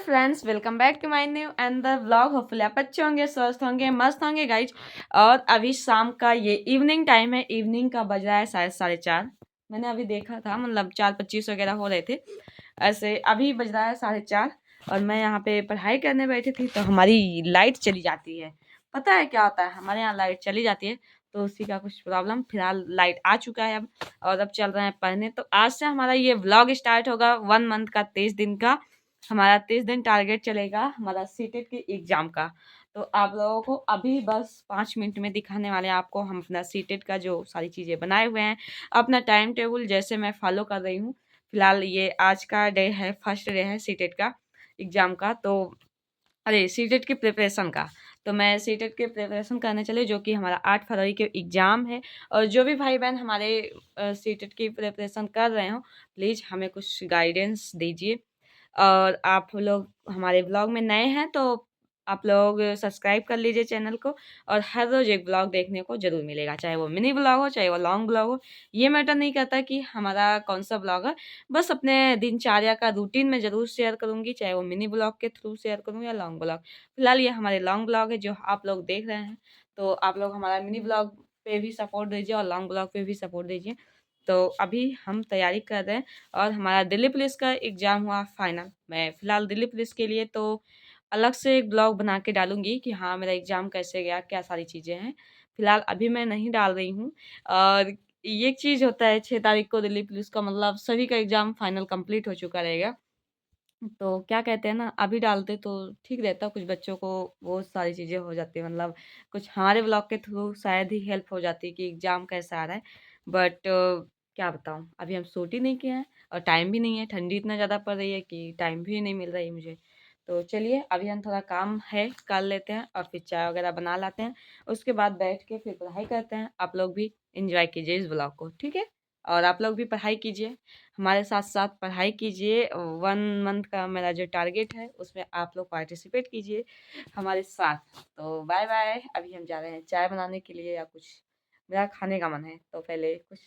Friends, welcome back to my new another vlog. Hopefully आप अच्छे होंगे, स्वस्थ होंगे, मस्त होंगे गाइज। और अभी शाम का ये इवनिंग टाइम है। इवनिंग का बज रहा है शायद 4:30। मैंने अभी देखा था, मतलब 4:25 वगैरह हो रहे थे ऐसे। अभी बज रहा है 4:30 और मैं यहाँ पे पढ़ाई करने बैठी थी तो हमारी लाइट चली जाती है। पता है क्या होता है, हमारे यहाँ लाइट चली जाती है तो उसी का कुछ प्रॉब्लम। फिलहाल लाइट आ चुका है अब, और अब चल रहे हैं पढ़ने। तो आज से हमारा ये व्लॉग स्टार्ट होगा 1 मंथ का, 23 दिन का। हमारा 23 दिन टारगेट चलेगा हमारा सीटेट के एग्जाम का। तो आप लोगों को अभी बस 5 मिनट में दिखाने वाले हैं आपको हम अपना सीटेट का जो सारी चीज़ें बनाए हुए हैं, अपना टाइम टेबल जैसे मैं फॉलो कर रही हूँ। फिलहाल ये आज का डे है, फर्स्ट डे है सीटेट का एग्जाम का। तो अरे सीटेट की प्रिपरेशन का, तो मैं सीटेट के प्रिपरेशन करने चले, जो कि हमारा 8 फरवरी के एग्ज़ाम है। और जो भी भाई बहन हमारे सीटेट की प्रिपरेशन कर रहे हो, प्लीज़ हमें कुछ गाइडेंस दीजिए। और आप लोग हमारे ब्लॉग में नए हैं तो आप लोग सब्सक्राइब कर लीजिए चैनल को। और हर रोज़ एक ब्लॉग देखने को ज़रूर मिलेगा, चाहे वो मिनी ब्लॉग हो, चाहे वो लॉन्ग ब्लॉग हो। ये मैटर नहीं करता कि हमारा कौन सा ब्लॉग है, बस अपने दिनचर्या का रूटीन में ज़रूर शेयर करूँगी, चाहे वो मिनी ब्लॉग के थ्रू शेयर करूँ या लॉन्ग ब्लॉग। फिलहाल ये हमारे लॉन्ग ब्लॉग है जो आप लोग देख रहे हैं। तो आप लोग हमारा मिनी ब्लॉग पे भी सपोर्ट दीजिए और लॉन्ग ब्लॉग पे भी सपोर्ट दीजिए। तो अभी हम तैयारी कर रहे हैं और हमारा दिल्ली पुलिस का एग्ज़ाम हुआ फाइनल। मैं फ़िलहाल दिल्ली पुलिस के लिए तो अलग से एक ब्लॉग बना के डालूँगी कि हाँ, मेरा एग्ज़ाम कैसे गया, क्या सारी चीज़ें हैं। फ़िलहाल अभी मैं नहीं डाल रही हूँ। और ये एक चीज़ होता है, 6 तारीख को दिल्ली पुलिस का मतलब सभी का एग्ज़ाम फाइनल कंप्लीट हो चुका रहेगा। तो क्या कहते हैं ना, अभी डालते तो ठीक रहता, कुछ बच्चों को बहुत सारी चीज़ें हो जाती हैं, मतलब कुछ हमारे ब्लॉग के थ्रू शायद ही हेल्प हो जाती कि एग्ज़ाम कैसा आ रहा है। बट क्या बताऊँ, अभी हम शूट ही नहीं किए हैं और टाइम भी नहीं है। ठंडी इतना ज़्यादा पड़ रही है कि टाइम भी नहीं मिल रही है मुझे। तो चलिए अभी हम थोड़ा काम है कर लेते हैं और फिर चाय वगैरह बना लाते हैं। उसके बाद बैठ के फिर पढ़ाई करते हैं। आप लोग भी एंजॉय कीजिए इस ब्लॉग को, ठीक है? और आप लोग भी पढ़ाई कीजिए, हमारे साथ-साथ पढ़ाई कीजिए। 1 मंथ का मेरा जो टारगेट है उसमें आप लोग पार्टिसिपेट कीजिए हमारे साथ। तो बाय-बाय। अभी हम जा रहे हैं चाय बनाने के लिए, या कुछ मेरा खाने का मन है तो पहले कुछ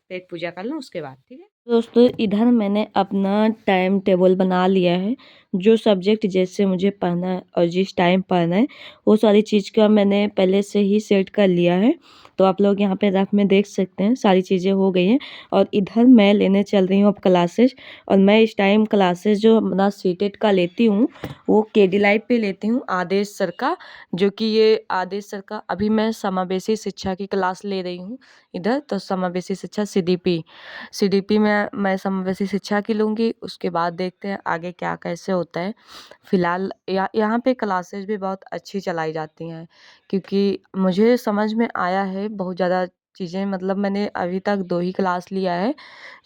पेट पूजा कर लूँ उसके बाद, ठीक है? दोस्तों, इधर मैंने अपना टाइम टेबल बना लिया है। जो सब्जेक्ट जैसे मुझे पढ़ना है और जिस टाइम पढ़ना है, वो सारी चीज़ का मैंने पहले से ही सेट कर लिया है। तो आप लोग यहाँ पे रफ में देख सकते हैं, सारी चीज़ें हो गई हैं। और इधर मैं लेने चल रही हूँ अब क्लासेस। और मैं इस टाइम क्लासेस जो अपना सीटेट का लेती हूँ, वो केडी लाइव पे लेती हूँ, आदेश सर का। जो कि ये आदेश सर का अभी मैं समावेशी शिक्षा की क्लास ले रही हूँ इधर। तो समावेशी शिक्षा सीडीपी में मैं समावेशी शिक्षा की लूँगी। उसके बाद देखते हैं आगे क्या कैसे होता है। फ़िलहाल यहाँ पे क्लासेस भी बहुत अच्छी चलाई जाती हैं, क्योंकि मुझे समझ में आया है बहुत ज़्यादा चीज़ें। मतलब मैंने अभी तक 2 ही क्लास लिया है,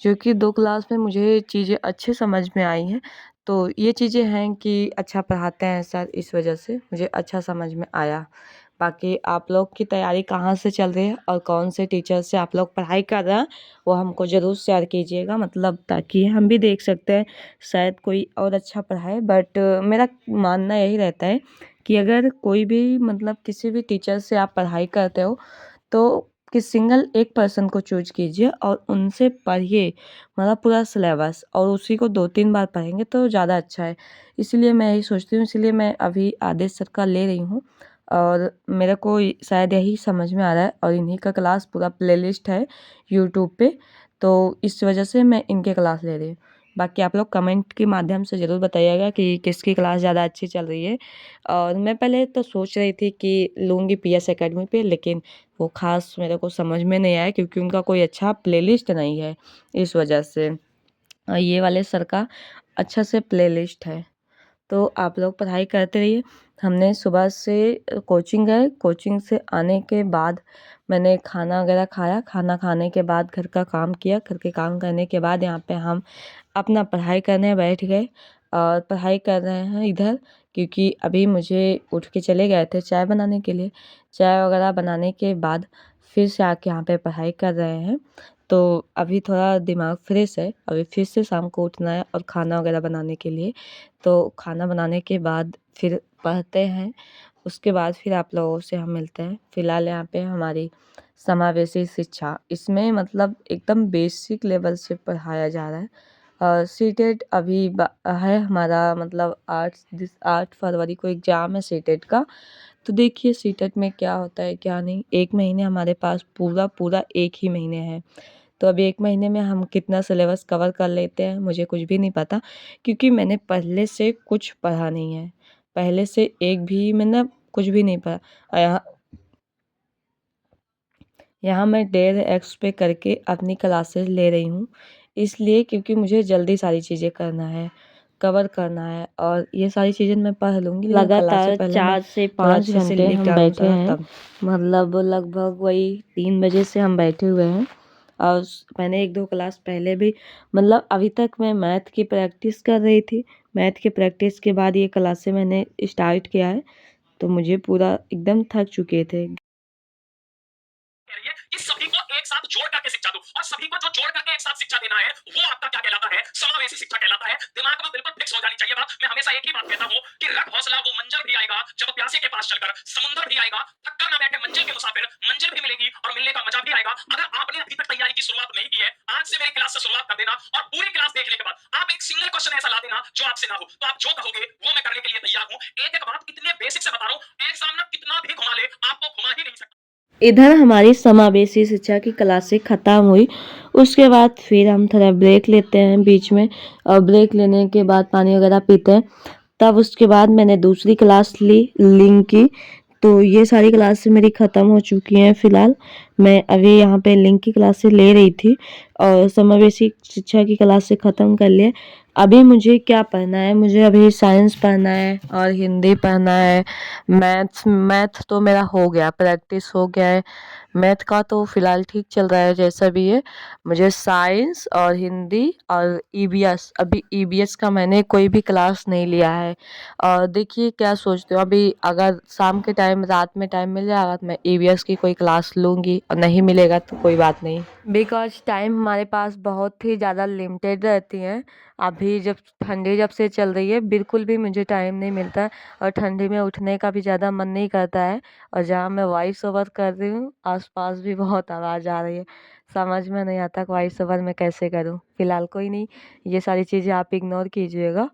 जो कि 2 क्लास में मुझे चीज़ें अच्छे समझ में आई हैं। तो ये चीज़ें हैं कि अच्छा पढ़ाते हैं सर, इस वजह से मुझे अच्छा समझ में आया। बाकी आप लोग की तैयारी कहाँ से चल रही है और कौन से टीचर से आप लोग पढ़ाई कर रहे हैं, वो हमको ज़रूर शेयर कीजिएगा, मतलब ताकि हम भी देख सकते हैं शायद कोई और अच्छा पढ़ाए। बट मेरा मानना यही रहता है कि अगर कोई भी, मतलब किसी भी टीचर से आप पढ़ाई करते हो तो कि सिंगल एक पर्सन को चूज़ कीजिए और उनसे पढ़िए, मतलब पूरा सिलेबस, और उसी को 2-3 बार पढ़ेंगे तो ज़्यादा अच्छा है। इसलिए मैं यही सोचती हूँ, इसलिए मैं अभी आदेश सर का ले रही हूँ। और मेरे को शायद यही समझ में आ रहा है, और इन्हीं का क्लास पूरा प्लेलिस्ट है यूट्यूब पे, तो इस वजह से मैं इनके क्लास ले रही हूँ। बाकी आप लोग कमेंट के माध्यम से ज़रूर बताइएगा कि किसकी क्लास ज़्यादा अच्छी चल रही है। और मैं पहले तो सोच रही थी कि लूँगी पीएस एकेडमी पे, लेकिन वो ख़ास मेरे को समझ में नहीं आया क्योंकि उनका कोई अच्छा प्लेलिस्ट नहीं है, इस वजह से। ये वाले सर का अच्छा से प्लेलिस्ट है। तो आप लोग पढ़ाई करते रहिए। हमने सुबह से कोचिंग गए, कोचिंग से आने के बाद मैंने खाना वगैरह खाया। खाना खाने के बाद घर का काम किया, घर के काम करने के बाद यहाँ पे हम अपना पढ़ाई करने बैठ गए और पढ़ाई कर रहे हैं इधर। क्योंकि अभी मुझे उठ के चले गए थे चाय बनाने के लिए। चाय वगैरह बनाने के बाद फिर से आके यहाँ पे पढ़ाई कर रहे हैं। तो अभी थोड़ा दिमाग फ्रेश है, अभी फिर से शाम को उठना है और खाना वगैरह बनाने के लिए। तो खाना बनाने के बाद फिर पढ़ते हैं, उसके बाद फिर आप लोगों से हम मिलते हैं। फ़िलहाल यहाँ पे हमारी समावेशी शिक्षा, इसमें मतलब एकदम बेसिक लेवल से पढ़ाया जा रहा है सीटेट अभी है हमारा, मतलब 8 फरवरी को एग्ज़ाम है सीटेट का। तो देखिए सीटेट में क्या होता है क्या नहीं। 1 महीने हमारे पास पूरा 1 ही महीने है। तो अभी 1 महीने में हम कितना सिलेबस कवर कर लेते हैं मुझे कुछ भी नहीं पता, क्योंकि मैंने पहले से कुछ पढ़ा नहीं है। पहले से एक भी मैंने कुछ भी नहीं पढ़ा। यहाँ मैं डेढ़ एक्स पे करके अपनी क्लासेस ले रही हूँ, इसलिए क्योंकि मुझे जल्दी सारी चीज़ें करना है, कवर करना है, और ये सारी चीज़ें मैं पढ़ लूँगी। लगातार 4 से 5 घंटे हम बैठे हैं, मतलब लगभग वही 3 बजे से हम बैठे हुए हैं। और मैंने 1-2 क्लास पहले भी, मतलब अभी तक मैं मैथ की प्रैक्टिस कर रही थी। मैथ की प्रैक्टिस के बाद ये क्लासें मैंने स्टार्ट किया है, तो मुझे पूरा एकदम थक चुके थे। कि सभी को एक साथ जोड़ करके शिक्षा दो, और सभी को जो जोड़ करके एक साथ शिक्षा देना है वो आपका क्या कहलाता है, समावेशी शिक्षा कहलाता है। दिमाग में बिल्कुल फिक्स हो जानी चाहिए बात। मैं हमेशा एक ही बात कहता हूँ कि रख हौसला, वो मंजिल भी आएगा जब प्यासे के पास चलकर, समुद्र भी आएगा थक्कर ना बैठे मंजिल के मुसाफिर, मंजिल भी मिलेगी और मिलने का मजा भी आएगा। अगर आपने अभी तक तैयारी की शुरुआत नहीं की है, आज से मेरी क्लास से शुरुआत कर देना, और पूरी क्लास देखने के बाद आप एक सिंगल क्वेश्चन ऐसा ला देना जो आपसे ना हो, तो आप जो कहोगे वो मैं करने के लिए तैयार हूँ। एक एक बात इतने बेसिक से बता रहा हूँ, एक सामना कितना भी घुमा ले आपको घुमा ही नहीं सकता। इधर हमारी समावेशी शिक्षा की क्लासें ख़त्म हुई, उसके बाद फिर हम थोड़ा ब्रेक लेते हैं बीच में, और ब्रेक लेने के बाद पानी वगैरह पीते हैं। तब उसके बाद मैंने दूसरी क्लास ली लिंक की। तो ये सारी क्लासें मेरी ख़त्म हो चुकी हैं फ़िलहाल। मैं अभी यहाँ पे लिंक की क्लासें ले रही थी, और समावेशी शिक्षा की क्लासें ख़त्म कर लिए। अभी मुझे क्या पढ़ना है, मुझे अभी साइंस पढ़ना है और हिंदी पढ़ना है। मैथ तो मेरा हो गया, प्रैक्टिस हो गया है। मैथ का तो फ़िलहाल ठीक चल रहा है जैसा भी है। मुझे साइंस और हिंदी और ईवीएस, अभी ईवीएस का मैंने कोई भी क्लास नहीं लिया है। और देखिए क्या सोचते हो, अभी अगर शाम के टाइम, रात में टाइम मिल जाएगा तो मैं ईवीएस की कोई क्लास लूँगी, और नहीं मिलेगा तो कोई बात नहीं, बिकॉज टाइम हमारे पास बहुत ही ज़्यादा लिमिटेड रहती है। अभी जब ठंडी जब से चल रही है, बिल्कुल भी मुझे टाइम नहीं मिलता है, और ठंडी में उठने का भी ज़्यादा मन नहीं करता है। और जहाँ मैं वॉइस ओवर कर रही हूँ, आसपास भी बहुत आवाज़ आ रही है, समझ में नहीं आता कि वॉइस ओवर मैं कैसे करूँ। फ़िलहाल कोई नहीं, ये सारी चीज़ें आप इग्नोर कीजिएगा।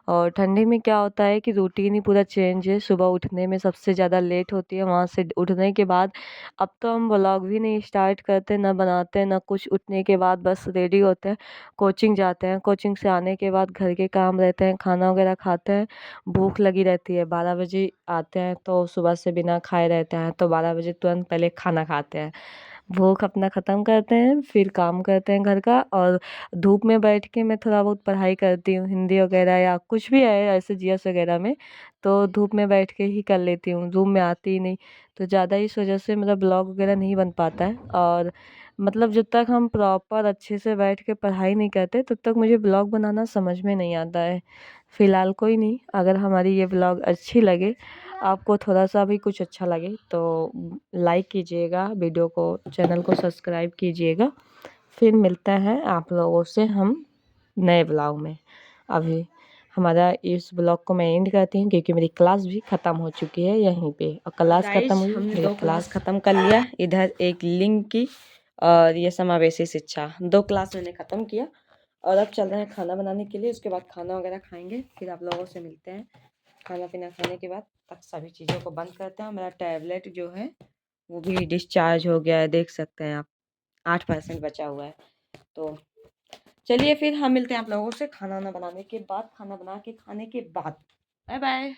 और ठंडी में क्या होता है कि रूटीन ही पूरा चेंज है, सुबह उठने में सबसे ज़्यादा लेट होती है। वहाँ से उठने के बाद अब तो हम व्लॉग भी नहीं स्टार्ट करते, ना बनाते, ना कुछ। उठने के बाद बस रेडी होते हैं, कोचिंग जाते हैं। कोचिंग से आने के बाद घर के काम रहते हैं, खाना वगैरह खाते हैं। भूख लगी रहती है, 12 बजे आते हैं तो सुबह से बिना खाए रहते हैं, तो 12 बजे तुरंत पहले खाना खाते हैं, भूख अपना ख़त्म करते हैं, फिर काम करते हैं घर का। और धूप में बैठ के मैं थोड़ा बहुत पढ़ाई करती हूँ, हिंदी वगैरह या कुछ भी है ऐसे जीएस वगैरह में, तो धूप में बैठ के ही कर लेती हूँ, रूम में आती ही नहीं। तो ज़्यादा इस वजह से मेरा ब्लॉग वगैरह नहीं बन पाता है। और मतलब जब तक हम प्रॉपर अच्छे से बैठ के पढ़ाई नहीं करते, तब तक मुझे ब्लॉग बनाना समझ में नहीं आता है। फ़िलहाल कोई नहीं, अगर हमारी ये ब्लॉग अच्छी लगे, आपको थोड़ा सा भी कुछ अच्छा लगे, तो लाइक कीजिएगा वीडियो को, चैनल को सब्सक्राइब कीजिएगा। फिर मिलते हैं आप लोगों से हम नए ब्लॉग में। अभी हमारा इस ब्लॉग को मैं एंड करती हूँ, क्योंकि मेरी क्लास भी ख़त्म हो चुकी है यहीं पे, और क्लास ख़त्म हुई, हमने 2 क्लास ख़त्म कर लिया। इधर एक लिंक की और ये समावेशी शिक्षा, 2 क्लास मैंने ख़त्म किया। और अब चल रहे हैं खाना बनाने के लिए, उसके बाद खाना वगैरह खाएंगे, फिर आप लोगों से मिलते हैं। खाना पीना खाने के बाद तक सभी चीज़ों को बंद करते हैं। मेरा टैबलेट जो है वो भी डिस्चार्ज हो गया है, देख सकते हैं आप, 8% बचा हुआ है। तो चलिए फिर हम मिलते हैं आप लोगों से खाना वाना बनाने के बाद, खाना बना के खाने के बाद। Bye bye.